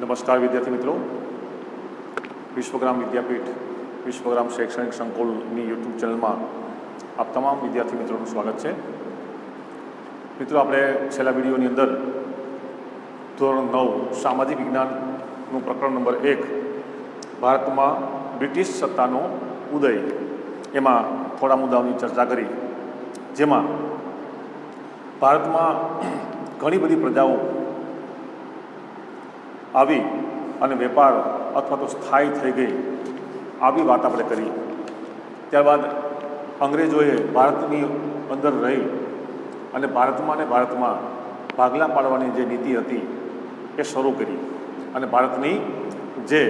नमस्कार विद्यार्थी मित्रों, विश्वग्राम विद्यापीठ विश्वग्राम शैक्षणिक संकुलની યુટ્યુબ ચેનલમાં આપ તમામ વિદ્યાર્થી મિત્રોનું સ્વાગત છે। મિત્રો, આપણે છેલ્લા વિડીયોની અંદર ધોરણ 9 સામાજિક વિજ્ઞાનનું પ્રકરણ નંબર 1 ભારતમાં બ્રિટિશ સત્તાનો ઉદય એમાં થોડા મુદ્દાઓની ચર્ચા કરી, જેમાં ભારતમાં ઘણી બધી પ્રજાઓ આવી અને વેપાર અથવા તો સ્થાયી થઈ ગઈ, આવી વાત આપણે કરી। ત્યારબાદ અંગ્રેજોએ ભારતની અંદર રહી અને ભારતમાં ભાગલા પાડવાની જે નીતિ હતી એ શરૂ કરી અને ભારતની જે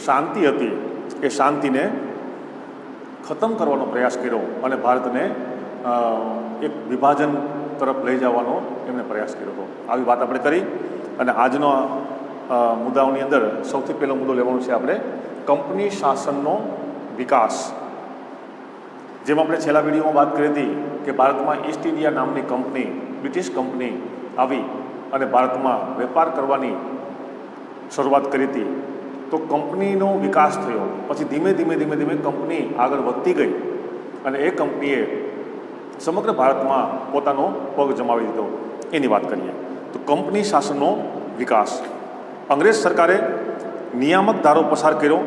શાંતિ હતી એ શાંતિને ખતમ કરવાનો પ્રયાસ કર્યો અને ભારતને એક વિભાજન તરફ લઈ જવાનો એમણે પ્રયાસ કર્યો હતો। આવી વાત આપણે કરી અને આજનો મુદ્દાઓની અંદર સૌથી પહેલો મુદ્દો લેવાનો છે આપણે કંપની શાસનનો વિકાસ। જેમ આપણે છેલ્લા વિડીયોમાં વાત કરી હતી કે ભારતમાં ઈસ્ટ ઇન્ડિયા નામની કંપની, બ્રિટિશ કંપની આવી અને ભારતમાં વેપાર કરવાની શરૂઆત કરી હતી। તો કંપનીનો વિકાસ થયો, પછી ધીમે ધીમે કંપની આગળ વધતી ગઈ અને એ કંપનીએ સમગ્ર ભારતમાં પોતાનો પગ જમાવી દીધો। એની વાત કરીએ તો કંપની શાસનનો વિકાસ। અંગ્રેજ સરકારે નિયામક ધારો પસાર કર્યો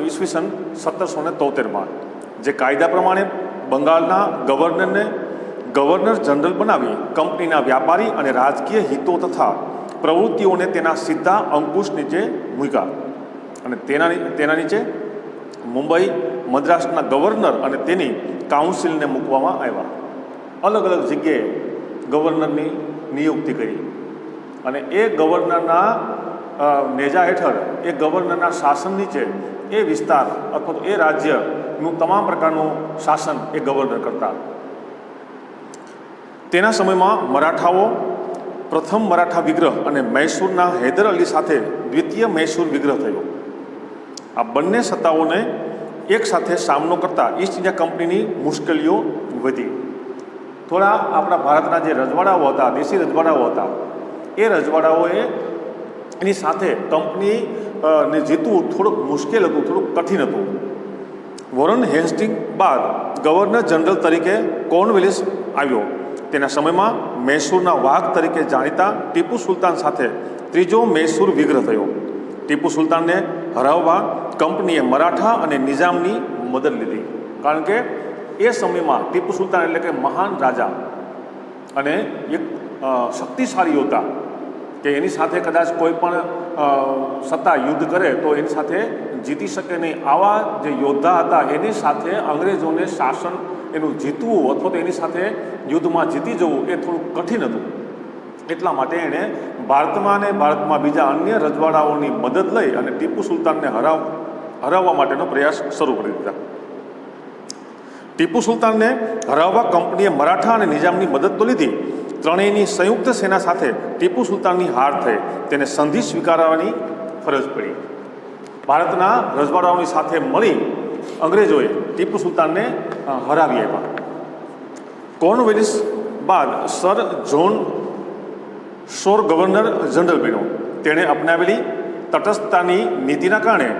ઈસવીસન 1773માં, જે કાયદા પ્રમાણે બંગાળના ગવર્નરને ગવર્નર જનરલ બનાવી કંપનીના વ્યાપારી અને રાજકીય હિતો તથા પ્રવૃત્તિઓને તેના સીધા અંકુશ નીચે મૂક્યા અને તેના નીચે મુંબઈ, મદ્રાસના ગવર્નર અને તેની કાઉન્સિલને મૂકવામાં આવ્યા। અલગ અલગ જગ્યાએ ગવર્નરની નિયુક્તિ કરી અને એ ગવર્નરના નેજા હેઠળ, એ ગવર્નરના શાસન નીચે એ વિસ્તાર અથવા તો એ રાજ્યનું તમામ પ્રકારનું શાસન એ ગવર્નર કરતા। તેના સમયમાં મરાઠાઓ પ્રથમ મરાઠા વિગ્રહ અને મૈસૂરના હૈદર અલી સાથે દ્વિતીય મૈસૂર વિગ્રહ થયો। આ બંને સત્તાઓને એક સાથે સામનો કરતા ઈસ્ટ ઇન્ડિયા કંપનીની મુશ્કેલીઓ વધી। થોડા આપણા ભારતના જે રજવાડાઓ હતા, દેશી રજવાડાઓ હતા, એ રજવાડાઓએ એની સાથે કંપનીને જીતવું થોડુંક મુશ્કેલ હતું, થોડુંક કઠિન હતું। વોરન હેસ્ટિંગ બાદ ગવર્નર જનરલ તરીકે કોર્નવેલિસ આવ્યો। તેના સમયમાં મૈસૂરના વાઘ તરીકે જાણીતા ટીપુ સુલતાન સાથે ત્રીજો મૈસૂર વિગ્રહ થયો। ટીપુ સુલતાનને હરાવવા કંપનીએ મરાઠા અને નિઝામની મદદ લીધી, કારણ કે એ સમયમાં ટીપુ સુલતાન એટલે કે મહાન રાજા અને એક શક્તિશાળી યોદ્ધા કે એની સાથે કદાચ કોઈ પણ સત્તા યુદ્ધ કરે તો એની સાથે જીતી શકે નહીં, આવા જે યોદ્ધા હતા એની સાથે અંગ્રેજોને શાસન એનું જીતવું અથવા તો એની સાથે યુદ્ધમાં જીતી જવું એ થોડું કઠિન હતું। એટલા માટે એણે ભારતમાં બીજા અન્ય રજવાડાઓની મદદ લઈ અને ટીપુ સુલતાનને હરાવવા માટેનો પ્રયાસ શરૂ કરી દીધા। ટીપુ સુલતાનને હરાવવા કંપનીએ મરાઠા અને નિઝામની મદદ તો લીધી, ત્રણેયની સંયુક્ત સેના સાથે ટીપુ સુલતાનની હાર થઈ, તેને સંધિ સ્વીકારવાની ફરજ પડી। ભારતના રજવાડાઓની સાથે મળી અંગ્રેજોએ ટીપુ સુલતાનને હરાવી આપ્યા। કોર્નવેલિસ બાદ સર જ્હોન શોર ગવર્નર જનરલ બન્યો। તેણે અપનાવેલી તટસ્થતાની નીતિના કારણે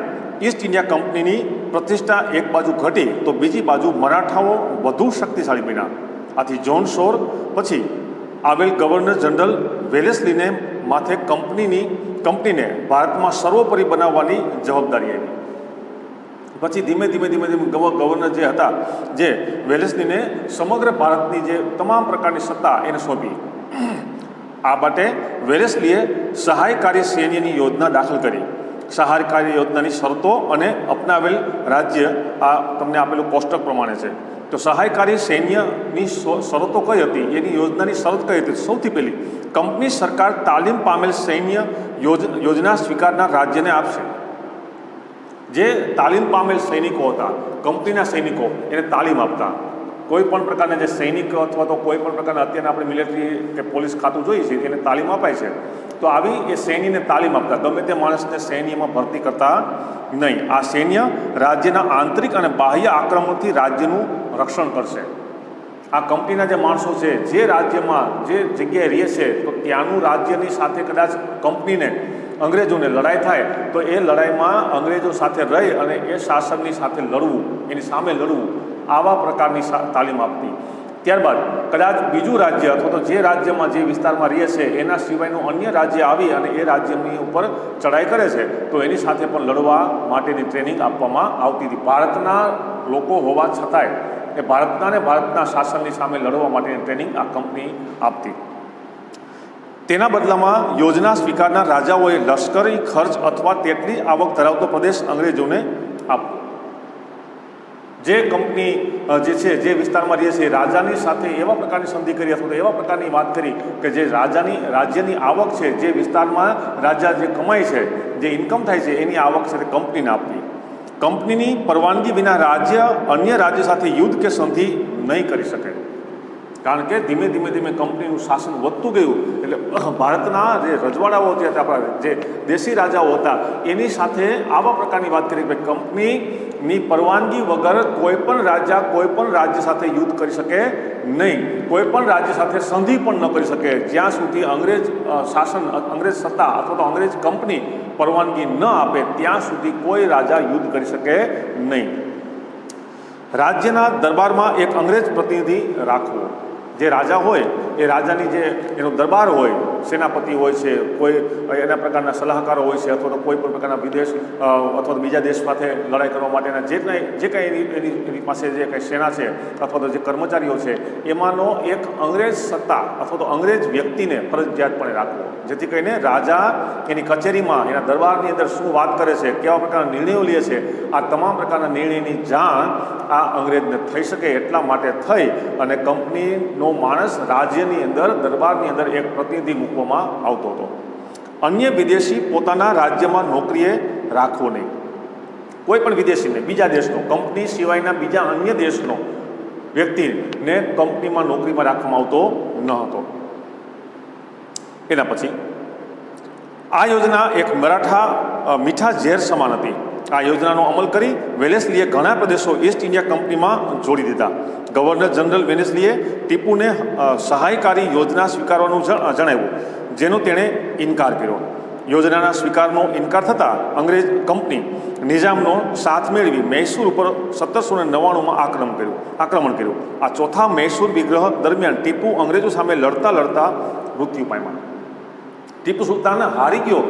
ઈસ્ટ ઇન્ડિયા કંપનીની પ્રતિષ્ઠા એક બાજુ ઘટી તો બીજી બાજુ મરાઠાઓ વધુ શક્તિશાળી બન્યા। આથી જ્હોન શોર પછી આવેલ ગવર્નર જનરલ વેલેસ્લીને માથે કંપનીને ભારતમાં સર્વોપરી બનાવવાની જવાબદારી આવી। પછી ધીમે ગવર્નર જે હતા, જે વેલેસ્લીને સમગ્ર ભારતની જે તમામ પ્રકારની સત્તા એને સોંપી। આ માટે વેલેસ્લીએ સહાયકારી સૈન્યની યોજના દાખલ કરી। સહાયકારી યોજનાની શરતો અને અપનાવેલ રાજ્ય આ તમને આપેલું કોષ્ટક પ્રમાણે છે। તો સહાયકારી સૈન્યની શરતો કઈ હતી, એની યોજનાની શરત કઈ હતી? સૌથી પહેલી, કંપની સરકાર તાલીમ પામેલ સૈન્ય યોજના સ્વીકારનાર રાજ્યને આપશે। જે તાલીમ પામેલ સૈનિકો હતા, કંપનીના સૈનિકો, એને તાલીમ આપતા। કોઈ પણ પ્રકારના જે સૈનિકો અથવા તો કોઈ પણ પ્રકારના અત્યારના આપણે મિલિટરી કે પોલીસ ખાતું જોઈએ છીએ એને તાલીમ અપાય છે, તો આવી એ સૈન્યને તાલીમ આપતા। ગમે તે માણસને સૈન્યમાં ભરતી કરતા નહીં। આ સૈન્ય રાજ્યના આંતરિક અને બાહ્ય આક્રમણથી રાજ્યનું રક્ષણ કરશે। આ કંપનીના જે માણસો છે, જે રાજ્યમાં જે જગ્યાએ રહે છે, તો ત્યાંનું રાજ્યની સાથે કદાચ કંપનીને અંગ્રેજોને લડાઈ થાય તો એ લડાઈમાં અંગ્રેજો સાથે રહી અને એ શાસનની સાથે લડવું, એની સામે લડવું, આવા પ્રકારની તાલીમ આપતી. ત્યારબાદ કદાચ બીજું રાજ્ય અથવા તો જે રાજ્યમાં જે વિસ્તારમાં રહે છે એના સિવાયનું અન્ય રાજ્ય આવી અને એ રાજ્યની ઉપર ચડાઈ કરે છે તો એની સાથે પણ લડવા માટેની ટ્રેનિંગ આપવામાં આવતી હતી. ભારતના લોકો હોવા છતાંય એ ભારતના શાસનની સામે લડવા માટેની ટ્રેનિંગ આ કંપની આપતી. તેના બદલામાં યોજના સ્વીકારનાર રાજાઓએ લશ્કરી ખર્ચ અથવા તેટલી આવક ધરાવતો પ્રદેશ અંગ્રેજોને આપવો. જે કંપની જે છે જે વિસ્તારમાં રહે છે રાજાની સાથે એવા પ્રકારની સંધિ કરી અથવા તો એવા પ્રકારની વાત કરી કે જે રાજ્યની આવક છે, જે વિસ્તારમાં રાજા જે કમાય છે, જે ઇન્કમ થાય છે એની આવક છે તે કંપનીને આપવી. કંપનીની પરવાનગી વિના રાજ્ય અન્ય રાજ્ય સાથે યુદ્ધ કે સંધિ નહીં કરી શકે. કારણ કે ધીમે ધીમે કંપનીનું શાસન વધતું ગયું એટલે ભારતના જે રજવાડાઓ જે હતા, આપણા જે દેશી રાજાઓ હતા એની સાથે આવા પ્રકારની વાત કરી કે કંપનીની પરવાનગી વગર કોઈપણ રાજ્ય સાથે યુદ્ધ કરી શકે નહીં, કોઈપણ રાજ્ય સાથે સંધિ પણ ન કરી શકે જ્યાં સુધી અંગ્રેજ શાસન, અંગ્રેજ સત્તા અથવા તો અંગ્રેજ કંપની પરવાનગી ન આપે ત્યાં સુધી કોઈ રાજા યુદ્ધ કરી શકે નહીં. રાજ્યના દરબારમાં એક અંગ્રેજ પ્રતિનિધિ રાખવો. જે રાજા હોય એ રાજાની જે એનો દરબાર હોય, સેનાપતિ હોય છે, કોઈ એના પ્રકારના સલાહકારો હોય છે અથવા તો કોઈ પણ પ્રકારના વિદેશ અથવા તો બીજા દેશ સાથે લડાઈ કરવા માટેના જે કંઈ એની પાસે જે કંઈ સેના છે અથવા તો જે કર્મચારીઓ છે એમાંનો એક અંગ્રેજ સત્તા અથવા તો અંગ્રેજ વ્યક્તિને ફરજિયાતપણે રાખવો, જેથી કરીને રાજા એની કચેરીમાં એના દરબારની અંદર શું વાત કરે છે, કેવા પ્રકારના નિર્ણયો લે છે, આ તમામ પ્રકારના નિર્ણયની જાણ આ અંગ્રેજને થઈ શકે એટલા માટે થઈ અને કંપનીનો માણસ રાજ્યની અંદર, દરબારની અંદર એક પ્રતિનિધિ મૂકવામાં આવતો હતો. અન્ય વિદેશી પોતાના રાજ્યમાં નોકરીએ રાખવો નહીં. કોઈ પણ વિદેશીને, બીજા દેશનો, કંપની સિવાયના બીજા અન્ય દેશનો વ્યક્તિને કંપનીમાં નોકરીમાં રાખવામાં આવતો ન હતો. એના પછી આ યોજના એક મરાઠા મીઠા ઝેર સમાન હતી. આ યોજનાનો અમલ કરી વેલેસ્લીએ ઘણા પ્રદેશો ઈસ્ટ ઇન્ડિયા કંપનીમાં જોડી દીધા. ગવર્નર જનરલ વેલેસ્લીએ ટીપુને સહાયકારી યોજના સ્વીકારવાનું જણાવ્યું, જેનો તેણે ઇનકાર કર્યો. યોજનાના સ્વીકારનો ઇનકાર થતાં અંગ્રેજ કંપની નિઝામનો સાથ મેળવી મૈસૂર ઉપર 1799માં આક્રમણ કર્યું. આ ચોથા મૈસૂર વિગ્રહ દરમિયાન ટીપુ અંગ્રેજો સામે લડતા મૃત્યુ પામ્યા. ટીપુ સુલતાન હારી ગયો.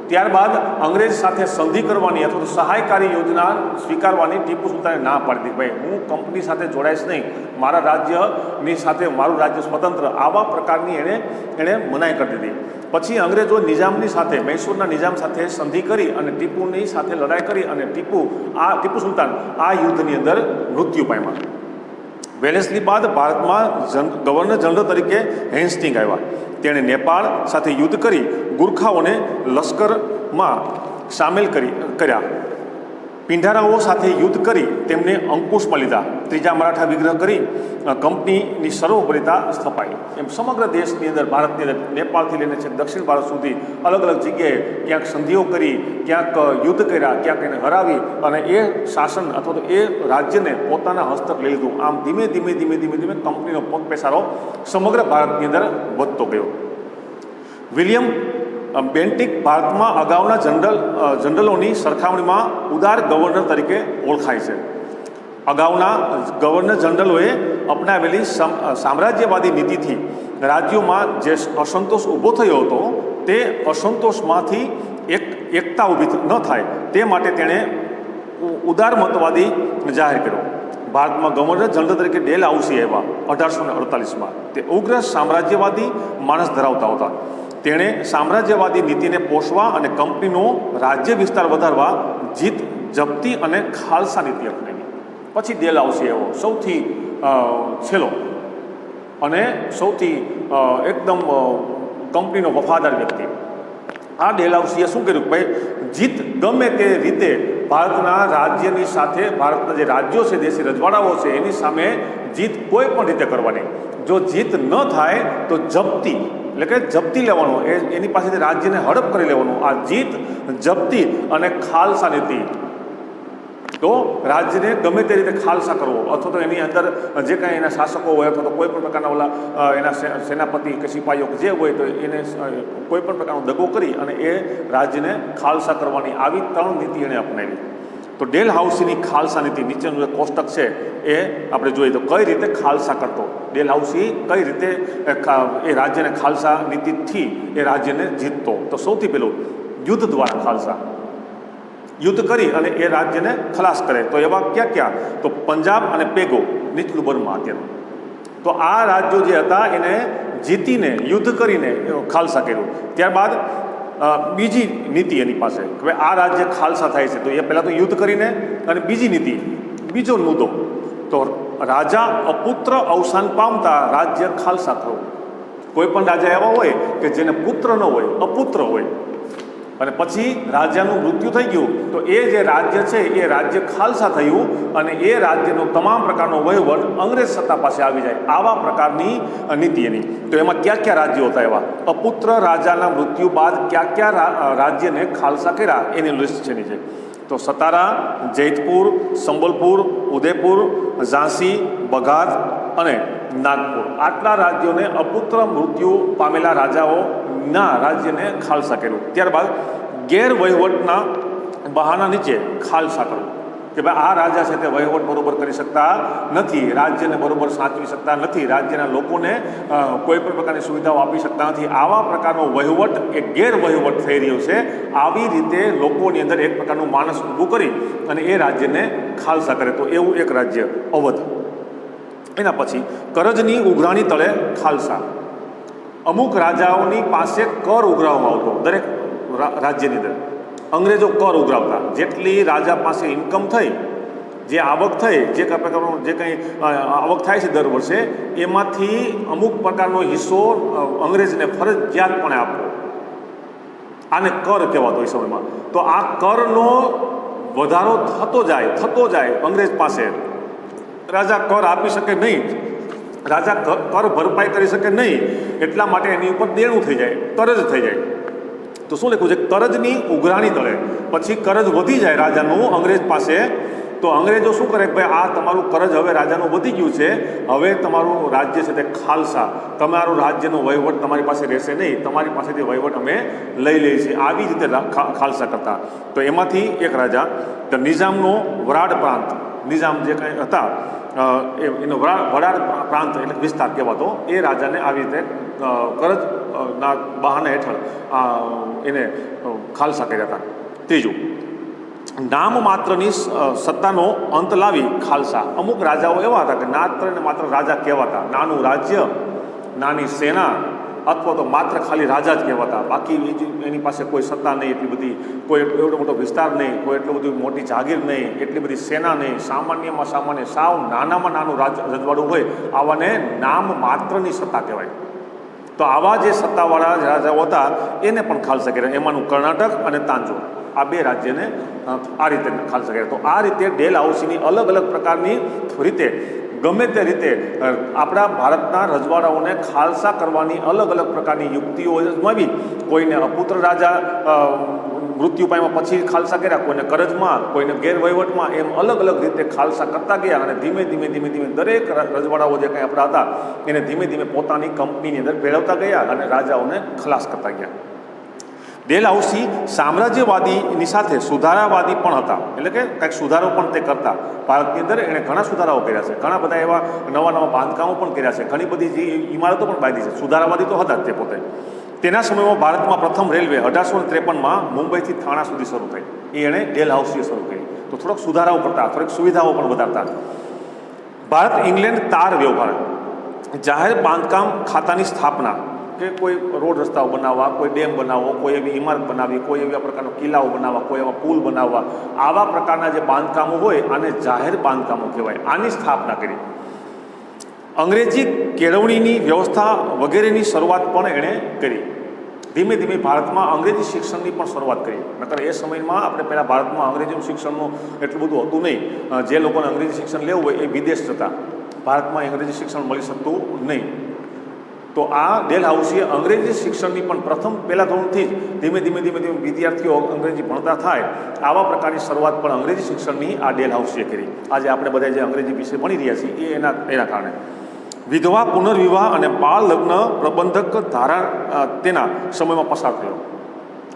ત્યારબાદ અંગ્રેજ સાથે સંધિ કરવાની અથવા તો સહાયકારી યોજના સ્વીકારવાની ટીપુ સુલતાને ના પાડી દીધી. ભાઈ હું કંપની સાથે જોડાઈશ નહીં, મારા રાજ્યની સાથે, મારું રાજ્ય સ્વતંત્ર, આવા પ્રકારની એણે મનાઈ કરી દીધી. પછી અંગ્રેજો નિઝામની સાથે, મૈસૂરના નિઝામ સાથે સંધિ કરી અને ટીપુની સાથે લડાઈ કરી અને ટીપુ સુલતાન આ યુદ્ધની અંદર મૃત્યુ પામ્યા. વેલેસ્લી બાદ ભારતમાં ગવર્નર જનરલ તરીકે હેન્સ્ટિંગ આવ્યા. તેણે નેપાળ સાથે યુદ્ધ કરી ગુરખાઓને લશ્કરમાં સામેલ કર્યા. પિંઢારાઓ સાથે યુદ્ધ કરી તેમને અંકુશમાં લીધા. ત્રીજા મરાઠા વિગ્રહ કરી કંપનીની સર્વોપરિતા સ્થપાઈ. એમ સમગ્ર દેશની અંદર, ભારતની અંદર, નેપાળથી લઈને છે દક્ષિણ ભારત સુધી અલગ અલગ જગ્યાએ ક્યાંક સંધિઓ કરી, ક્યાંક યુદ્ધ કર્યા, ક્યાંક એને હરાવી અને એ શાસન અથવા તો એ રાજ્યને પોતાના હસ્તક લઈ લીધું. આમ ધીમે ધીમે કંપનીનો પગપેસારો સમગ્ર ભારતની અંદર વધતો ગયો. વિલિયમ બેન્ટિક ભારતમાં અગાઉના જનરલોની સરખામણીમાં ઉદાર ગવર્નર તરીકે ઓળખાય છે. અગાઉના ગવર્નર જનરલોએ અપનાવેલી સામ્રાજ્યવાદી નીતિથી રાજ્યોમાં જે અસંતોષ ઊભો થયો હતો તે અસંતોષમાંથી એકતા ઊભી ન થાય તે માટે તેણે ઉદારમતવાદી જાહેર કર્યો. ભારતમાં ગવર્નર જનરલ તરીકે ડેલ હાઉસી આવ્યા 1848માં. તે ઉગ્ર સામ્રાજ્યવાદી માણસ ધરાવતા હતા. તેણે સામ્રાજ્યવાદી નીતિને પોષવા અને કંપનીનો રાજ્ય વિસ્તાર વધારવા જીત, જપ્તી અને ખાલસા નીતિ અપનાવી. પછી ડેલ હાઉસી આવ્યો, સૌથી છેલ્લો અને સૌથી એકદમ કંપનીનો વફાદાર વ્યક્તિ. આ ડેલ હાઉસીએ શું કર્યું? ભાઈ જીત ગમે તે રીતે ભારતના રાજ્યની સાથે, ભારતના જે રાજ્યો છે, દેશી રજવાડાઓ છે, એની સામે જીત કોઈ પણ રીતે કરવાની. જો જીત ન થાય તો જપ્તી, એટલે કે જપ્તી લેવાનું, એની પાસેથી રાજ્યને હડપ કરી લેવાનું. આ જીત, જપ્તી અને ખાલસા નીતિ તો રાજ્યને ગમે તે રીતે ખાલસા કરવો અથવા તો એની અંદર જે કાંઈ એના શાસકો હોય અથવા તો કોઈ પણ પ્રકારના ઓલા એના સેનાપતિ કે સિપાહીઓ જે હોય તો એને કોઈ પણ પ્રકારનો દગો કરી અને એ રાજ્યને ખાલસા કરવાની આવી 3 નીતિ એણે અપનાવી. તો ડેલહાઉસીની ખાલસા નીતિ નીચેનું જે કોષ્ટક છે એ આપણે જોઈએ તો કઈ રીતે ખાલસા કરતો, ડેલહાઉસી કઈ રીતે એ રાજ્યને ખાલસા નીતિથી એ રાજ્યને જીતતો. તો સૌથી પહેલું યુદ્ધ દ્વારા ખાલસા, યુદ્ધ કરી અને એ રાજ્યને ખલાસ કરે. તો એવા ક્યાં તો પંજાબ અને પેગો નીચલું બર્મા અત્યારે. તો આ રાજ્યો જે હતા એને જીતીને યુદ્ધ કરીને ખાલસા કર્યું. ત્યારબાદ બીજી નીતિ એની પાસે કે ભાઈ આ રાજ્ય ખાલસા થાય છે તો એ પહેલાં તો યુદ્ધ કરીને, અને બીજી નીતિ, બીજો મુદ્દો તો રાજા અપુત્ર અવસાન પામતા રાજ્ય ખાલસા કરવું. કોઈ પણ રાજા એવા હોય કે જેને પુત્ર ન હોય, અપુત્ર હોય, અને પછી રાજાનું મૃત્યુ થઈ ગયું તો એ જે રાજ્ય છે એ રાજ્ય ખાલસા થયું અને એ રાજ્યનો તમામ પ્રકારનો વહીવટ અંગ્રેજ સત્તા પાસે આવી જાય. આવા પ્રકારની નીતિ એની. તો એમાં ક્યાં રાજ્યો હતા એવા અપુત્ર રાજાના મૃત્યુ બાદ ક્યાં રાજ્યને ખાલસા કર્યા એની લિસ્ટ છે નીચે. તો સતારા, જૈતપુર, સંબલપુર, ઉદયપુર, ઝાંસી, બઘાદ અને નાગપુર, આટલા રાજ્યોને અપુત્ર મૃત્યુ પામેલા રાજાઓના રાજ્યને ખાલસા કર્યું. ત્યારબાદ ગેરવહીવટના બહાના નીચે ખાલસા કરવું કે ભાઈ આ રાજા છે તે વહીવટ બરોબર કરી શકતા નથી, રાજ્યને બરોબર સાચવી શકતા નથી, રાજ્યના લોકોને કોઈ પણ પ્રકારની સુવિધાઓ આપી શકતા નથી. આવા પ્રકારનો વહીવટ એ ગેરવહીવટ થઈ રહ્યો છે. આવી રીતે લોકોની અંદર એક પ્રકારનું માણસ ઊભું કરી અને એ રાજ્યને ખાલસા કરે. તો એવું એક રાજ્ય અવધ. એના પછી કરજની ઉઘરાણી તળે ખાલસા. અમુક રાજાઓની પાસે કર ઉઘરાવવામાં આવતો દરેક રાજ્યની અંદર. અંગ્રેજો કર ઉઘરાવતા. જેટલી રાજા પાસે ઇન્કમ થઈ, જે આવક થઈ, જે પ્રકારનો જે કંઈ આવક થાય છે દર વર્ષે, એમાંથી અમુક પ્રકારનો હિસ્સો અંગ્રેજને ફરજિયાતપણે આપવો. આને કર કહેવાતો એ સમયમાં. તો આ કરનો વધારો થતો જાય અંગ્રેજ પાસે. રાજા કર આપી શકે નહીં, રાજા કર ભરપાઈ કરી શકે નહીં, એટલા માટે એની ઉપર દેણું થઈ જાય, કરજ થઈ જાય. તો શું લખ્યું છે? કરજની ઉઘરાણી તળે. પછી કરજ વધી જાય રાજાનું અંગ્રેજ પાસે, તો અંગ્રેજો શું કરે કે ભાઈ આ તમારું કરજ હવે રાજાનું વધી ગયું છે, હવે તમારું રાજ્ય છે તે ખાલસા, તમારું રાજ્યનો વહીવટ તમારી પાસે રહેશે નહીં, તમારી પાસેથી વહીવટ અમે લઈ લઈએ છીએ. આવી રીતે ખાલસા કરતા. તો એમાંથી એક રાજા તો નિઝામનો વરાડ પ્રાંત, નિઝામ જે કંઈ હતા એનો વરાડ પ્રાંત એટલે વિસ્તાર કહેવાતો, એ રાજાને આવી રીતે કરજના બહાના હેઠળ એને ખાલસા કર્યા હતા. ત્રીજું, નામ માત્રની સત્તાનો અંત લાવી ખાલસા. અમુક રાજાઓ એવા હતા કે માત્ર ને માત્ર રાજા કહેવાતા, નાનું રાજ્ય, નાની સેના, અથવા તો માત્ર ખાલી રાજા જ કહેવાતા. બાકી એની પાસે કોઈ સત્તા નહીં એટલી બધી, કોઈ એવડો મોટો વિસ્તાર નહીં, કોઈ એટલું બધું મોટી જાગીર નહીં, એટલી બધી સેના નહીં, સામાન્યમાં સામાન્ય સાવ નાનામાં નાનું રજવાડું હોય, આવાને નામ માત્રની સત્તા કહેવાય. તો આવા જે સત્તાવાળા રાજાઓ હતા એને પણ ખાલસા કર્યા. એમાંનું કર્ણાટક અને તાંજોર, આ બે રાજ્યને આ રીતે ખાલસા કર્યા. તો આ રીતે ડેલહાઉસીની અલગ અલગ પ્રકારની રીતે ગમે તે રીતે આપણા ભારતના રજવાડાઓને ખાલસા કરવાની અલગ અલગ પ્રકારની યુક્તિઓ અજમાવી. કોઈને અપુત્ર રાજા મૃત્યુ પામ્યા પછી ખાલસા કર્યા, કોઈને કરજમાં, કોઈને ગેરવહીવટમાં, એમ અલગ અલગ રીતે ખાલસા કરતા ગયા. અને ધીમે ધીમે દરેક રજવાડાઓ જે કંઈ આપણા હતા એને ધીમે ધીમે પોતાની કંપનીની અંદર ભેળવતા ગયા અને રાજાઓને ખલાસ કરતા ગયા. ડેલહાઉસી સામ્રાજ્યવાદીની સાથે સુધારાવાદી પણ હતા, એટલે કે કંઈક સુધારો પણ તે કરતા. ભારતની અંદર એણે ઘણા સુધારાઓ કર્યા છે, ઘણા બધા એવા નવા બાંધકામો પણ કર્યા છે, ઘણી બધી જે ઇમારતો પણ બાંધી છે. સુધારાવાદી તો હતા જ તે પોતે. તેના સમયમાં ભારતમાં પ્રથમ રેલવે 1853માં મુંબઈથી થાણા સુધી શરૂ થઈ. એ એણે ડેલહાઉસીએ શરૂ કરી. તો થોડોક સુધારાઓ કરતા, થોડીક સુવિધાઓ પણ વધારતા. ભારત ઇંગ્લેન્ડ તાર વ્યવહાર, જાહેર બાંધકામ ખાતાની સ્થાપના, કે કોઈ રોડ રસ્તાઓ બનાવવા, કોઈ ડેમ બનાવવો, કોઈ એવી ઇમારત બનાવવી, કોઈ એવા પ્રકારના કિલ્લાઓ બનાવવા, કોઈ એવા પુલ બનાવવા, આવા પ્રકારના જે બાંધકામો હોય આને જાહેર બાંધકામો કહેવાય. આની સ્થાપના કરી. અંગ્રેજી કેળવણીની વ્યવસ્થા વગેરેની શરૂઆત પણ એણે કરી. ધીમે ધીમે ભારતમાં અંગ્રેજી શિક્ષણની પણ શરૂઆત કરી. નકર એ સમયમાં આપણે પહેલાં ભારતમાં અંગ્રેજીનું શિક્ષણનું એટલું બધું હતું નહીં. જે લોકોને અંગ્રેજી શિક્ષણ લેવું હોય એ વિદેશ જતા, ભારતમાં અંગ્રેજી શિક્ષણ મળી શકતું નહીં. તો આ ડેલહાઉસીએ અંગ્રેજી શિક્ષણની પણ પહેલા ધોરણથી જ ધીમે ધીમે વિદ્યાર્થીઓ અંગ્રેજી ભણતા થાય આવા પ્રકારની શરૂઆત પણ અંગ્રેજી શિક્ષણની આ ડેલહાઉસીએ કરી. આજે આપણે બધા જે અંગ્રેજી વિશે ભણી રહ્યા છીએ એ એના કારણે. વિધવા પુનર્વિવાહ અને બાળ લગ્ન પ્રબંધક ધારા તેના સમયમાં પસાર થયો.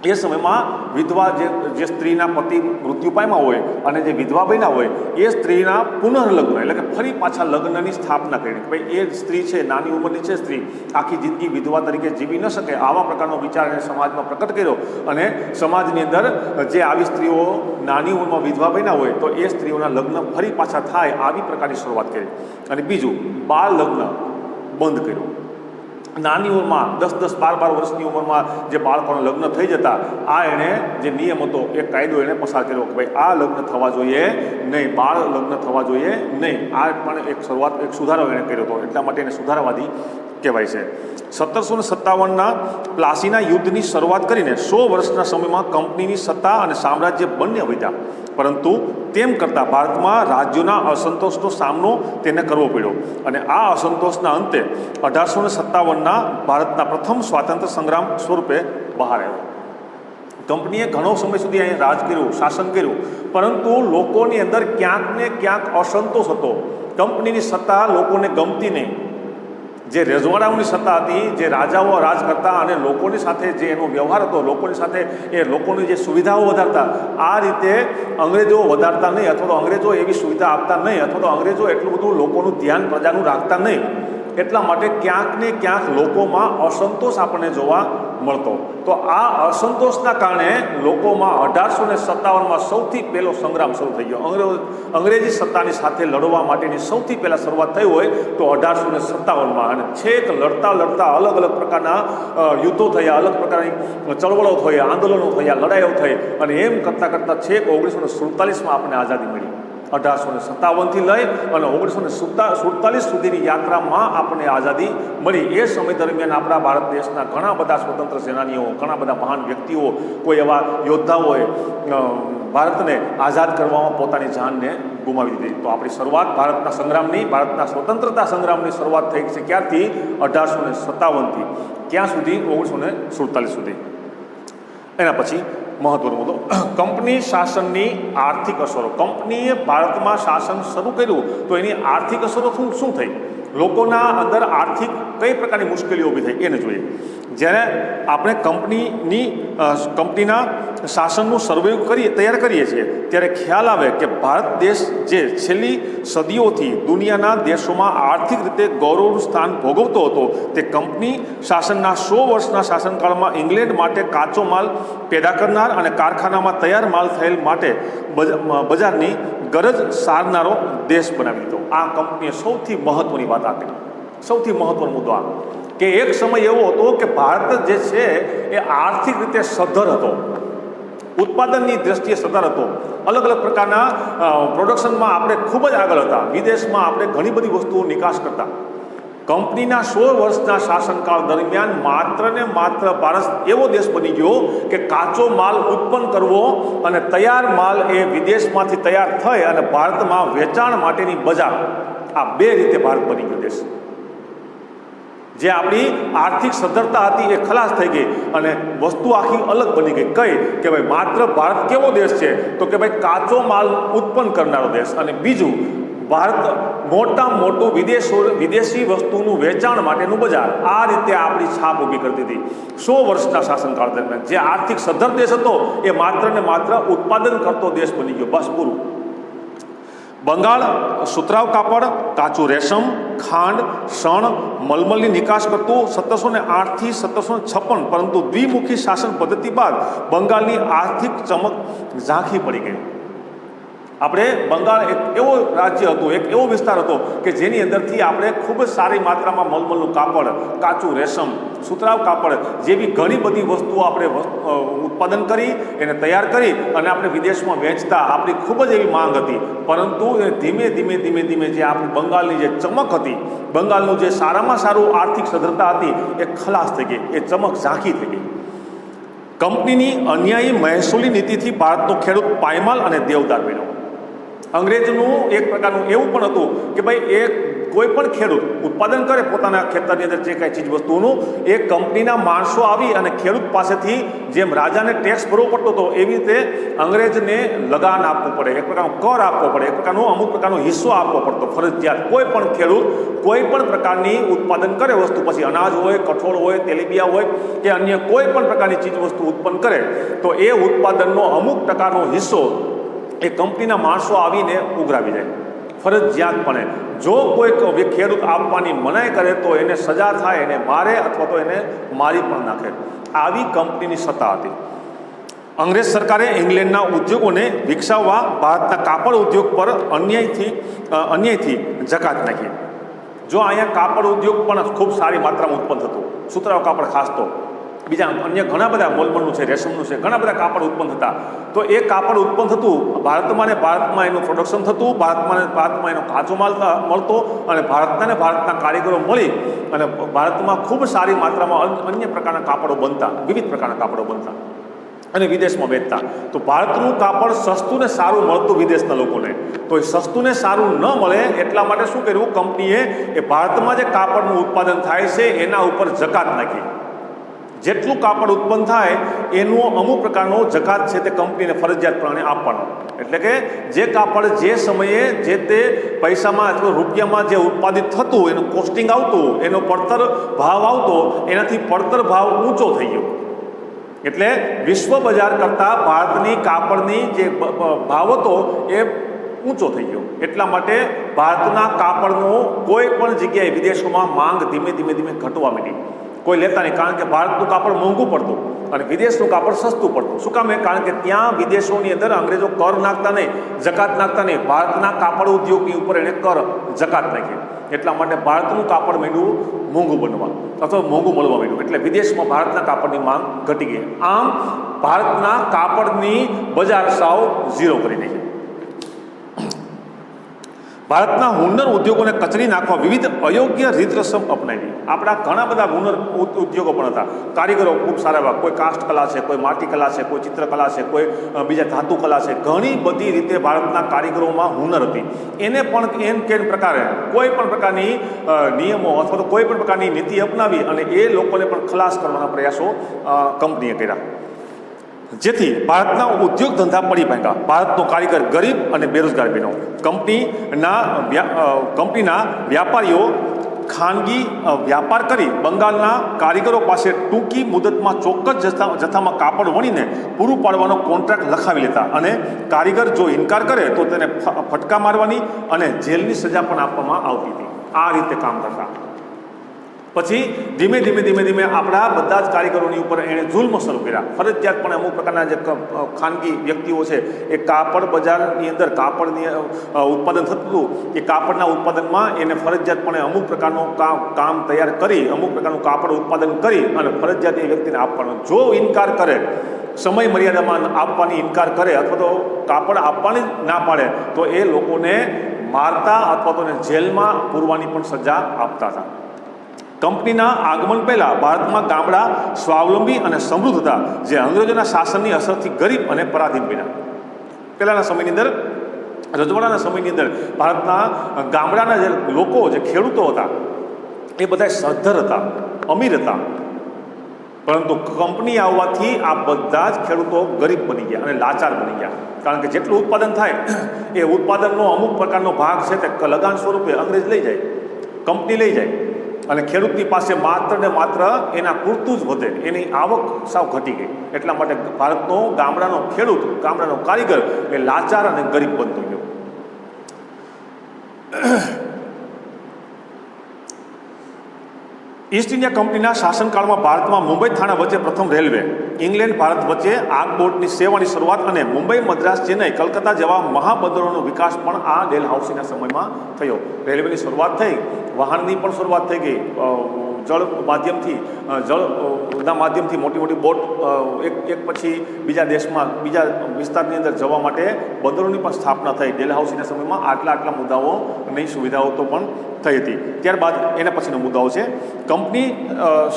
એ સમયમાં વિધવા જે સ્ત્રીના પતિ મૃત્યુ પામ્યા હોય અને જે વિધવા બન્યા હોય એ સ્ત્રીના પુનર્લગ્ન એટલે કે ફરી પાછા લગ્નની સ્થાપના કરી. ભાઈ એ સ્ત્રી છે, નાની ઉંમરની છે સ્ત્રી, આખી જિંદગી વિધવા તરીકે જીવી ન શકે, આવા પ્રકારનો વિચાર એને સમાજમાં પ્રકટ કર્યો અને સમાજની અંદર જે આવી સ્ત્રીઓ નાની ઉંમરમાં વિધવા બન્યા હોય તો એ સ્ત્રીઓના લગ્ન ફરી પાછા થાય આવી પ્રકારની શરૂઆત કરી. અને બીજું, બાળ લગ્ન બંધ કર્યું. નાની ઉંમરમાં 10-10, 12-12 વર્ષની ઉંમરમાં જે બાળકોના લગ્ન થઈ જતા, આ એણે જે નિયમ હતો એ કાયદો એણે પસાર કર્યો કે ભાઈ આ લગ્ન થવા જોઈએ નહીં, બાળ લગ્ન થવા જોઈએ નહીં. આ પણ એક સુધારો એણે કર્યો હતો, એટલા માટે એને સુધારાવાદી કહેવાય છે. 1757ના પ્લાસીના યુદ્ધની શરૂઆત કરીને 100 વર્ષના સમયમાં કંપનીની સત્તા અને સામ્રાજ્ય બંને વધ્યા, પરંતુ તેમ કરતાં ભારતમાં રાજ્યોના અસંતોષનો સામનો તેને કરવો પડ્યો અને આ અસંતોષના અંતે 1857ના ભારતના પ્રથમ સ્વાતંત્ર્ય સંગ્રામ સ્વરૂપે બહાર આવ્યો. કંપનીએ ઘણો સમય સુધી અહીં રાજ કર્યું, શાસન કર્યું, પરંતુ લોકોની અંદર ક્યાંક ને ક્યાંક અસંતોષ હતો. કંપનીની સત્તા લોકોને ગમતી નહીં. જે રજવાડાઓની સત્તા હતી, જે રાજાઓ રાજ કરતા અને લોકોની સાથે જે એનો વ્યવહાર હતો, લોકોની સાથે એ લોકોની જે સુવિધાઓ વધારતા, આ રીતે અંગ્રેજો વધારતા નહીં, અથવા તો અંગ્રેજો એવી સુવિધા આપતા નહીં, અથવા તો અંગ્રેજો એટલું બધું લોકોનું ધ્યાન પ્રજાનું રાખતા નહીં. એટલા માટે ક્યાંક ને ક્યાંક લોકોમાં અસંતોષ આપણને જોવા મળતો. તો આ અસંતોષના કારણે લોકોમાં 1857માં સૌથી પહેલો સંગ્રામ શરૂ થઈ ગયો. અંગ્રેજી સત્તાની સાથે લડવા માટેની સૌથી પહેલાં શરૂઆત થઈ હોય તો 1857માં, અને છેક લડતા અલગ અલગ પ્રકારના યુદ્ધો થયા, અલગ પ્રકારની ચળવળો થઈ, આંદોલનો થયા, લડાઈઓ થઈ, અને એમ કરતાં છેક 1947માં આપણને આઝાદી મળી. 1857થી લઈ અને 1947 સુધીની યાત્રામાં આપણને આઝાદી મળી. એ સમય દરમિયાન આપણા ભારત દેશના ઘણા બધા સ્વતંત્ર સેનાનીઓ, ઘણા બધા મહાન વ્યક્તિઓ, કોઈ એવા યોદ્ધાઓએ ભારતને આઝાદ કરવામાં પોતાની જાનને ગુમાવી દીધી. તો આપણી શરૂઆત ભારતના સંગ્રામની, ભારતના સ્વતંત્રતા સંગ્રામની શરૂઆત થઈ છે ક્યારથી? 1857થી. ક્યાં સુધી? 1947 સુધી. એના પછી મહત્વનો મુદ્દો, કંપની શાસનની આર્થિક અસરો. કંપનીએ ભારતમાં શાસન શરૂ કર્યું તો એની આર્થિક અસરો શું થઈ? લોકોના અંદર આર્થિક કઈ પ્રકારની મુશ્કેલીઓ ઊભી થઈ એને જોઈએ. જ્યારે આપણે કંપનીના શાસનનું સર્વે તૈયાર કરીએ છીએ ત્યારે ખ્યાલ આવે કે ભારત દેશ જે છેલ્લી સદીઓથી દુનિયાના દેશોમાં આર્થિક રીતે ગૌરવનું સ્થાન ભોગવતો હતો, તે કંપની શાસનના 100 વર્ષના શાસનકાળમાં ઇંગ્લેન્ડ માટે કાચો માલ પેદા કરનાર અને કારખાનામાં તૈયાર માલ થયેલ માટે બજારની ગરજ સારનારો દેશ બનાવી દીધો. આ કંપનીએ સૌથી મહત્ત્વની વાત આ કરી, સૌથી મહત્ત્વનો મુદ્દો આ કે એક સમય એવો હતો કે ભારત જે છે એ આર્થિક રીતે સદ્ધર હતો, ઉત્પાદનની દ્રષ્ટિએ સદ્ધર હતો, અલગ અલગ પ્રકારના પ્રોડક્શનમાં આપણે ખૂબ જ આગળ હતા, વિદેશમાં આપણે ઘણી બધી વસ્તુઓ નિકાસ કરતા. કંપનીના 100 વર્ષના શાસનકાળ દરમિયાન માત્ર ને માત્ર ભારત એવો દેશ બની ગયો કે કાચો માલ ઉત્પન્ન કરવો અને તૈયાર માલ એ વિદેશમાંથી તૈયાર થઈ અને ભારતમાં વેચાણ માટેની બજાર, આ બે રીતે ભારત બની ગયો દેશ. જે આપણી આર્થિક સદ્ધરતા હતી એ ખલાસ થઈ ગઈ અને વસ્તુ આખી અલગ બની ગઈ. કઈ કે ભાઈ માત્ર ભારત કેવો દેશ છે તો કે ભાઈ કાચો માલ ઉત્પન્ન કરનારો દેશ, અને બીજું ભારત મોટું વિદેશી વસ્તુનું વેચાણ માટેનું બજાર. આ રીતે આપણી છાપ ઊભી કરતી હતી 100 વર્ષના શાસનકાળ દરમિયાન. જે આર્થિક સદ્ધર દેશ હતો એ માત્ર ને માત્ર ઉત્પાદન કરતો દેશ બની ગયો, બસ પૂરું. બંગાળ સુતરાવ કાપડ, કાચું રેશમ, ખાંડ, શણ, મલમલની નિકાસ કરતું 1708થી 1756, પરંતુ દ્વિમુખી શાસન પદ્ધતિ બાદ બંગાળની આર્થિક ચમક ઝાંખી પડી ગઈ. આપણે બંગાળ એક એવો રાજ્ય હતું, એક એવો વિસ્તાર હતો કે જેની અંદરથી આપણે ખૂબ જ સારી માત્રામાં મલમલનું કાપડ, કાચું રેશમ, સુતરાવ કાપડ જેવી ઘણી બધી વસ્તુઓ આપણે ઉત્પાદન કરી, એને તૈયાર કરી અને આપણે વિદેશમાં વેચતા. આપણી ખૂબ જ એવી માંગ હતી, પરંતુ એ ધીમે ધીમે જે આપણી બંગાળની જે ચમક હતી, બંગાળનું જે સારામાં સારું આર્થિક સદ્ધરતા હતી એ ખલાસ થઈ ગઈ, એ ચમક ઝાંખી થઈ ગઈ. કંપનીની અન્યાયી મહેસૂલી નીતિથી ભારતનો ખેડૂત પાયમાલ અને દેવદાર બન્યો. અંગ્રેજનું એક પ્રકારનું એવું પણ હતું કે ભાઈ એક કોઈ પણ ખેડૂત ઉત્પાદન કરે પોતાના ખેતરની અંદર જે કાંઈ ચીજ વસ્તુઓનું, એ કંપનીના માણસો આવી અને ખેડૂત પાસેથી જેમ રાજાને ટેક્સ ભરવો પડતો હતો એવી રીતે અંગ્રેજને લગાન આપવું પડે, એક પ્રકારનો કર આપવો પડે, એક પ્રકારનો અમુક પ્રકારનો હિસ્સો આપવો પડતો ફરજિયાત. કોઈ પણ ખેડૂત કોઈ પણ પ્રકારની ઉત્પાદન કરે વસ્તુ, પછી અનાજ હોય, કઠોળ હોય, તેલીબિયા હોય કે અન્ય કોઈ પણ પ્રકારની ચીજ વસ્તુ ઉત્પન્ન કરે તો એ ઉત્પાદનનો અમુક ટકાનો હિસ્સો એ કંપનીના માણસો આવીને ઉઘરાવી જાય ફરજિયાતપણે. જો કોઈ ખેડૂત આપવાની મનાઈ કરે તો એને સજા થાય, એને મારે અથવા તો એને મારી પણ નાખે. આવી કંપનીની સત્તા હતી. અંગ્રેજ સરકારે ઇંગ્લેન્ડના ઉદ્યોગોને વિકસાવવા ભારતના કાપડ ઉદ્યોગ પર અન્યાયથી જકાત નાખી. જો અહીંયા કાપડ ઉદ્યોગ પણ ખૂબ સારી માત્રામાં ઉત્પન્ન થતું, સુતરાઉ કાપડ ખાસ તો, બીજા અન્ય ઘણા બધા મોલમલનું છે, રેશમનું છે, ઘણા બધા કાપડ ઉત્પન્ન થતા. તો એ કાપડ ઉત્પન્ન થતું ભારતમાં ને ભારતમાં એનું પ્રોડક્શન થતું, ભારતમાં એનો કાચો માલ મળતો અને ભારતના કારીગરો મળી અને ભારતમાં ખૂબ સારી માત્રામાં અન્ય પ્રકારના કાપડો બનતા, વિવિધ પ્રકારના કાપડો બનતા અને વિદેશમાં વેચતા. તો ભારતનું કાપડ સસ્તું ને સારું મળતું વિદેશના લોકોને. તો એ સસ્તું ને સારું ન મળે એટલા માટે શું કર્યું કંપનીએ, એ ભારતમાં જે કાપડનું ઉત્પાદન થાય છે એના ઉપર જકાત નાખી. જેટલું કાપડ ઉત્પન્ન થાય એનો અમુક પ્રકારનો જકાત છે તે કંપનીને ફરજિયાતપણે આપવાનો. એટલે કે જે કાપડ જે સમયે જે તે પૈસામાં અથવા રૂપિયામાં જે ઉત્પાદિત થતું, એનું કોસ્ટિંગ આવતું, એનો પડતર ભાવ આવતો, એનાથી પડતર ભાવ ઊંચો થઈ ગયો. એટલે વિશ્વ બજાર કરતાં ભારતની કાપડની જે ભાવ હતો એ ઊંચો થઈ ગયો. એટલા માટે ભારતના કાપડનો કોઈ પણ જગ્યાએ વિદેશોમાં માંગ ધીમે ધીમે ઘટવા માંડી. કોઈ લેતા નહીં, કારણ કે ભારતનું કાપડ મોંઘું પડતું અને વિદેશનું કાપડ સસ્તું પડતું. શું કામ? કારણ કે ત્યાં વિદેશોની અંદર અંગ્રેજો કર નાખતા નહીં, જકાત નાખતા નહીં. ભારતના કાપડ ઉદ્યોગની ઉપર એને કર જકાત નાખી. એટલા માટે ભારતનું કાપડ માંડ્યું મોંઘું બનવા અથવા મોંઘું મળવા માંડ્યું. એટલે વિદેશમાં ભારતના કાપડની માંગ ઘટી ગઈ. આમ ભારતના કાપડની બજાર સાવ ઝીરો કરી નાખી. ભારતના હુનર ઉદ્યોગોને કચરી નાખવા વિવિધ અયોગ્ય રીત રસમ અપનાવી. આપણા ઘણા બધા હુનર ઉદ્યોગો પણ હતા, કારીગરો ખૂબ સારા એવા, કોઈ કાસ્ટ કલા છે, કોઈ માટી કલા છે, કોઈ ચિત્રકલા છે, કોઈ બીજા ધાતુ કલા છે. ઘણી બધી રીતે ભારતના કારીગરોમાં હુનર હતી. એને પણ એમ કે પ્રકારે કોઈ પણ પ્રકારની નિયમો અથવા તો કોઈ પણ પ્રકારની નીતિ અપનાવી અને એ લોકોને પણ ખલાસ કરવાના પ્રયાસો કંપનીએ કર્યા, જેથી ભારતના ઉદ્યોગ ધંધા પડી ભાંગ્યા. ભારતનો કારીગર ગરીબ અને બેરોજગાર બન્યો. કંપનીના વ્યાપારીઓ ખાનગી વ્યાપાર કરી બંગાળના કારીગરો પાસે ટૂંકી મુદતમાં ચોક્કસ જથ્થામાં કાપડ વણીને પૂરું પાડવાનો કોન્ટ્રાક્ટ લખાવી લેતા અને કારીગર જો ઇનકાર કરે તો તેને ફટકા મારવાની અને જેલની સજા પણ આપવામાં આવતી હતી. આ રીતે કામ કરતા. પછી ધીમે ધીમે આપણા બધા જ કારીગરોની ઉપર એણે જુલ્મ શરૂ કર્યા. ફરજિયાતપણે અમુક પ્રકારના જે ખાનગી વ્યક્તિઓ છે એ કાપડ બજારની અંદર કાપડની ઉત્પાદન થતું હતું, એ કાપડના ઉત્પાદનમાં એને ફરજિયાતપણે અમુક પ્રકારનું કામ તૈયાર કરી, અમુક પ્રકારનું કાપડ ઉત્પાદન કરી અને ફરજિયાત એ વ્યક્તિને આપવાનો. જો ઇનકાર કરે, સમય મર્યાદામાં આપવાની ઇનકાર કરે અથવા તો કાપડ આપવાની ના પાડે તો એ લોકોને મારતા અથવા તો જેલમાં પૂરવાની પણ સજા આપતા હતા. કંપનીના આગમન પહેલાં ભારતમાં ગામડા સ્વાવલંબી અને સમૃદ્ધ હતા, જે અંગ્રેજોના શાસનની અસરથી ગરીબ અને પરાધીન બન્યા. પહેલાંના સમયની અંદર, રજવાડાના સમયની અંદર ભારતના ગામડાના જે લોકો, જે ખેડૂતો હતા, એ બધા સદ્ધર હતા, અમીર હતા. પરંતુ કંપની આવવાથી આ બધા જ ખેડૂતો ગરીબ બની ગયા અને લાચાર બની ગયા. કારણ કે જેટલું ઉત્પાદન થાય એ ઉત્પાદનનો અમુક પ્રકારનો ભાગ છે તે લગાન સ્વરૂપે અંગ્રેજ લઈ જાય, કંપની લઈ જાય અને ખેડૂતની પાસે માત્ર ને માત્ર એના પૂરતું જ વધે, એની આવક સાવ ઘટી ગઈ. એટલા માટે ભારતનો ગામડાનો ખેડૂત, ગામડાનો કારીગર એ લાચાર અને ગરીબ બનતો ગયો. ઈસ્ટ ઇન્ડિયા કંપનીના શાસનકાળમાં ભારતમાં મુંબઈ થાણા વચ્ચે પ્રથમ રેલવે, ઇંગ્લેન્ડ ભારત વચ્ચે આગબોટની સેવાની શરૂઆત અને મુંબઈ, મદ્રાસ, ચેન્નઈ, કલકત્તા જેવા મહાબંદરોનો વિકાસ પણ આ ડેલહાઉસીના સમયમાં થયો. રેલવેની શરૂઆત થઈ, વાહનની પણ શરૂઆત થઈ ગઈ, જળના માધ્યમથી મોટી મોટી બોટ એક પછી બીજા દેશમાં, બીજા વિસ્તારની અંદર જવા માટે બંદરોની પણ સ્થાપના થઈ. ડેલહાઉસીના સમયમાં આટલા મુદ્દાઓની સુવિધાઓ તો પણ થઈ હતી. ત્યારબાદ એના પછીનો મુદ્દાઓ છે કંપની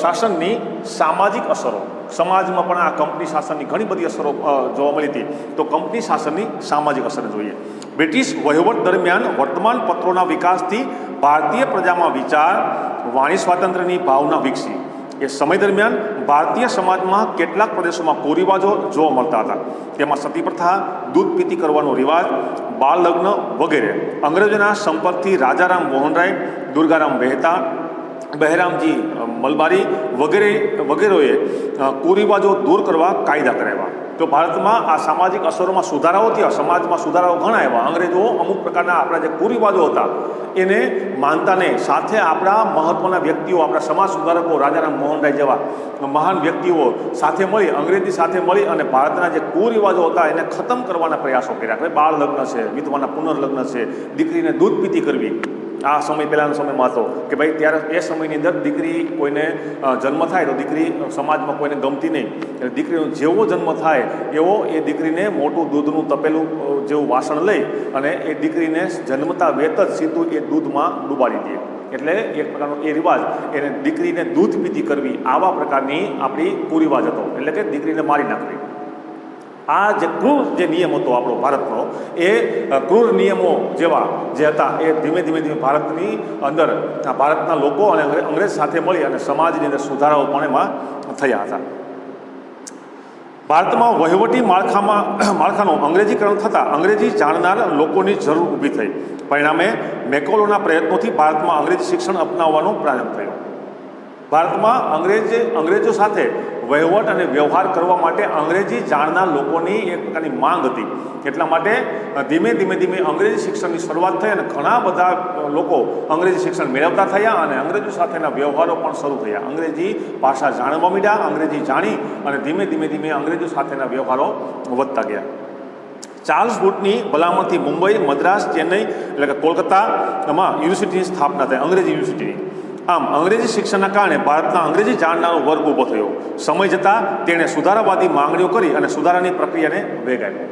શાસનની સામાજિક અસરો. સમાજમાં પણ આ કંપની શાસનની ઘણી બધી અસરો જોવા મળી હતી. તો કંપની શાસનની સામાજિક અસર જોઈએ. બ્રિટિશ વહીવટ દરમિયાન વર્તમાન પત્રોના વિકાસથી ભારતીય પ્રજામાં વિચાર વાણી સ્વાતંત્ર્યની ભાવના વિકસી। એ સમય દરમિયાન ભારતીય સમાજમાં કેટલાક પ્રદેશોમાં કુરિવાજો જોવા મળતા હતા। તેમાં સતી પ્રથા, દૂધ પીતી કરવાનો રિવાજ, બાળ લગ્ન વગેરે અંગ્રેજોના સંપર્કથી રાજારામ મોહન રાય, દુર્ગારામ મહેતા, બહેરામજી મલબારી વગેરેએ કુરિવાજો દૂર કરવા કાયદા કરાવ્યા। તો ભારતમાં આ સામાજિક અસરોમાં સુધારાઓ થયા, સમાજમાં સુધારાઓ ઘણા આવ્યા। અંગ્રેજો અમુક પ્રકારના આપણા જે કુરિવાજો હતા એને માનતા નહીં, સાથે આપણા મહત્ત્વના વ્યક્તિઓ, આપણા સમાજ સુધારકો રાજારામ મોહન રાય જેવા મહાન વ્યક્તિઓ સાથે મળી, અંગ્રેજી સાથે મળી અને ભારતના જે કુરિવાજો હતા એને ખતમ કરવાના પ્રયાસો કર્યા। બાળ લગ્ન છે, વિધવાના પુનર્લગ્ન છે, દીકરીને દૂધ પીતી કરવી, આ સમય પહેલાંના સમયમાં હતો કે ભાઈ ત્યારે એ સમયની અંદર દીકરી કોઈને જન્મ થાય તો દીકરી સમાજમાં કોઈને ગમતી નહીં, એટલે દીકરીનો જેવો જન્મ થાય એવો એ દીકરીને મોટું દૂધનું તપેલું જેવું વાસણ લઈ અને એ દીકરીને જન્મતા વેત જ સીધું એ દૂધમાં ડૂબાડી દે, એટલે એક પ્રકારનો એ રિવાજ, એને દીકરીને દૂધ પીતી કરવી, આવા પ્રકારની આપણી કુરિવાજ હતો, એટલે કે દીકરીને મારી નાખવી। આ જે ક્રૂર જે નિયમ હતો આપણો ભારતનો, એ ક્રૂર નિયમો જેવા જે હતા એ ધીમે ધીમે ભારતની અંદર ભારતના લોકો અને અંગ્રેજ સાથે મળી અને સમાજની અંદર સુધારાઓ પણ એમાં થયા હતા। ભારતમાં વહીવટી માળખાનું અંગ્રેજીકરણ થતાં અંગ્રેજી જાણનાર લોકોની જરૂર ઊભી થઈ। પરિણામે મેકોલોના પ્રયત્નોથી ભારતમાં અંગ્રેજી શિક્ષણ અપનાવવાનો પ્રારંભ થયો। ભારતમાં અંગ્રેજો સાથે વહીવટ અને વ્યવહાર કરવા માટે અંગ્રેજી જાણનાર લોકોની એક પ્રકારની માંગ હતી, એટલા માટે ધીમે ધીમે અંગ્રેજી શિક્ષણની શરૂઆત થઈ અને ઘણા બધા લોકો અંગ્રેજી શિક્ષણ મેળવતા થયા અને અંગ્રેજો સાથેના વ્યવહારો પણ શરૂ થયા। અંગ્રેજી ભાષા જાણવા માંડ્યા, અંગ્રેજી જાણી અને ધીમે ધીમે અંગ્રેજો સાથેના વ્યવહારો વધતા ગયા। ચાર્લ્સ વુડની ભલામણથી મુંબઈ, મદ્રાસ, ચેન્નઈ એટલે કે કોલકાતામાં યુનિવર્સિટીની સ્થાપના થઈ, અંગ્રેજી યુનિવર્સિટીની। આમ અંગ્રેજી શિક્ષણના કારણે ભારતના અંગ્રેજી જાણનારો વર્ગ ઊભો થયો। સમય જતાં તેણે સુધારાવાદી માંગણીઓ કરી અને સુધારાની પ્રક્રિયાને વેગ આપ્યો।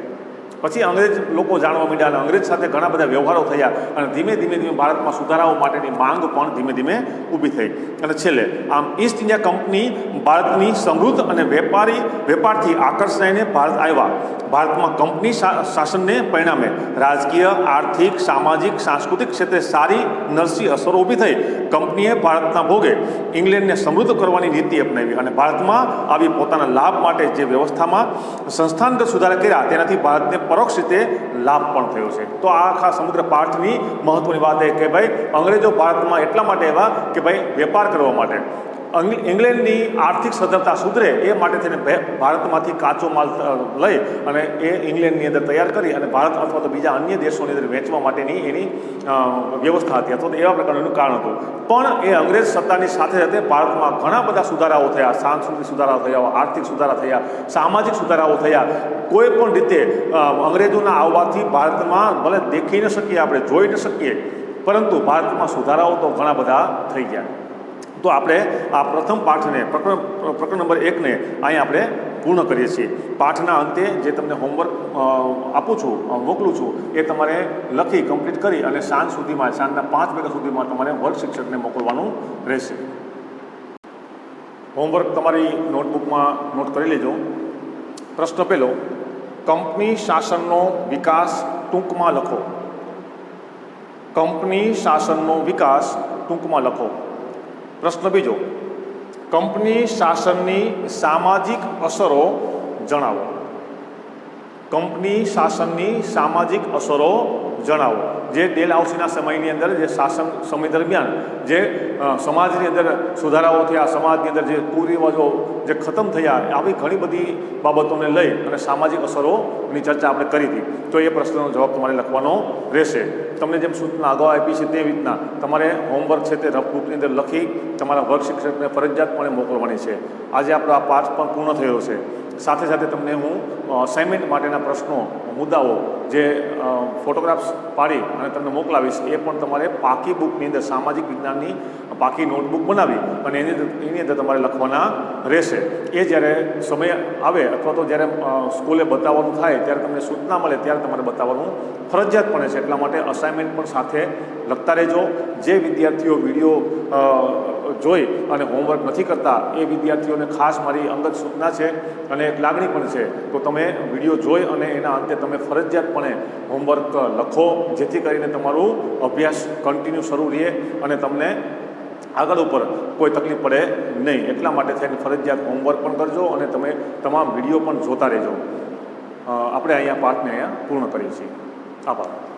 પછી અંગ્રેજ લોકો જાણવા માંડ્યા અને અંગ્રેજ સાથે ઘણા બધા વ્યવહારો થયા અને ધીમે ધીમે ભારતમાં સુધારાઓ માટેની માંગ પણ ધીમે ધીમે ઊભી થઈ। અને છેલ્લે આમ ઈસ્ટ ઇન્ડિયા કંપની ભારતની સમૃદ્ધ અને વેપારથી આકર્ષાઈને ભારત આવ્યા। ભારતમાં કંપની શાસનને પરિણામે રાજકીય, આર્થિક, સામાજિક, સાંસ્કૃતિક ક્ષેત્રે સારી નરસી અસરો ઊભી થઈ। કંપનીએ ભારતના ભોગે ઇંગ્લેન્ડને સમૃદ્ધ કરવાની નીતિ અપનાવી અને ભારતમાં આવી પોતાના લાભ માટે જે વ્યવસ્થામાં સંસ્થાનગત સુધારા કર્યા તેનાથી ભારતને પરોક્ષ રીતે લાભ પણ થયો છે। તો આ આખા સમગ્ર પાઠની મહત્વની વાત એ કે ભાઈ અંગ્રેજો ભારતમાં એટલા માટે આવ્યા કે ભાઈ વેપાર કરવા માટે, ઇંગ્લેન્ડની આર્થિક સદ્ધરતા સુધરે એ માટે થઈને ભારતમાંથી કાચો માલ લઈ અને એ ઇંગ્લેન્ડની અંદર તૈયાર કરી અને ભારત અથવા તો બીજા અન્ય દેશોની અંદર વેચવા માટેની એની વ્યવસ્થા હતી અથવા તો એવા પ્રકારનું એનું કારણ હતું। પણ એ અંગ્રેજ સત્તાની સાથે સાથે ભારતમાં ઘણા બધા સુધારાઓ થયા, સાંસ્કૃતિક સુધારાઓ થયા, આર્થિક સુધારા થયા, સામાજિક સુધારાઓ થયા। કોઈ પણ રીતે અંગ્રેજોના આવવાથી ભારતમાં ભલે દેખી ન શકીએ, આપણે જોઈ ન શકીએ, પરંતુ ભારતમાં સુધારાઓ તો ઘણા બધા થઈ ગયા। તો આપણે આ પ્રથમ પાઠને પ્રકરણ નંબર 1ને અહીં આપણે પૂર્ણ કરીએ છીએ। પાઠના અંતે જે તમને હોમવર્ક આપું છું, મોકલું છું, એ તમારે લખી કમ્પ્લીટ કરી અને સાંજ સુધીમાં, સાંજના 5 વાગ્યા સુધીમાં તમારે વર્ગ શિક્ષકને મોકલવાનું રહેશે। હોમવર્ક તમારી નોટબુકમાં નોટ કરી લેજો। પ્રશ્ન પહેલો, કંપની શાસનનો વિકાસ ટૂંકમાં લખો। કંપની શાસનનો વિકાસ ટૂંકમાં લખો। પ્રશ્ન બીજો, કંપની શાસનની સામાજિક અસરો જણાવો। કંપની શાસનની સામાજિક અસરો જણાવો। જે ડેલહાઉસીના સમયની અંદર જે શાસન સમય દરમિયાન જે સમાજની અંદર સુધારાઓ થયા, સમાજની અંદર જે કુરિવાજો જે ખતમ થયા, આવી ઘણી બધી બાબતોને લઈ અને સામાજિક અસરોની ચર્ચા આપણે કરી હતી। તો એ પ્રશ્નનો જવાબ તમારે લખવાનો રહેશે। તમને જેમ સૂચના અગાઉ આપી છે તે રીતના તમારે હોમવર્ક છે તે રફબુકની અંદર લખી તમારા વર્ગ શિક્ષકને ફરજિયાતપણે મોકલવાની છે। આજે આપણો આ પાઠ પણ પૂર્ણ થયો છે। સાથે સાથે તમને હું અસાઇનમેન્ટ માટેના પ્રશ્નો, મુદ્દાઓ જે ફોટોગ્રાફ્સ પાડી અને તમને મોકલાવીશ, એ પણ તમારે પાકી બુકની અંદર સામાજિક વિજ્ઞાનની પાકી નોટબુક બનાવી અને એની અંદર તમારે લખવાના રહેશે। એ જ્યારે સમય આવે અથવા તો જ્યારે સ્કૂલે બતાવવાનું થાય ત્યારે તમને સૂચના મળે ત્યારે તમારે બતાવવાનું ફરજિયાતપણે છે। એટલા માટે અસાઇનમેન્ટ પણ સાથે લખતા રહેજો। જે વિદ્યાર્થીઓ વિડીયો જોઈ અને હોમવર્ક નથી કરતા એ વિદ્યાર્થીઓને ખાસ મારી અંગત સૂચના છે અને એક લાગણી પણ છે. તો તમે વિડીયો જોઈ અને એના અંતે તમે ફરજિયાતપણે હોમવર્ક લખો, જેથી કરીને તમારું અભ્યાસ કન્ટિન્યુ શરૂ રહે અને તમને આગળ ઉપર કોઈ તકલીફ પડે નહીં. એટલા માટે થઈને ફરજિયાત હોમવર્ક પણ કરજો અને તમે તમામ વિડીયો પણ જોતા રહેજો. આપણે અહીંયા પાઠને અહીંયા પૂર્ણ કરીએ છીએ. આભાર.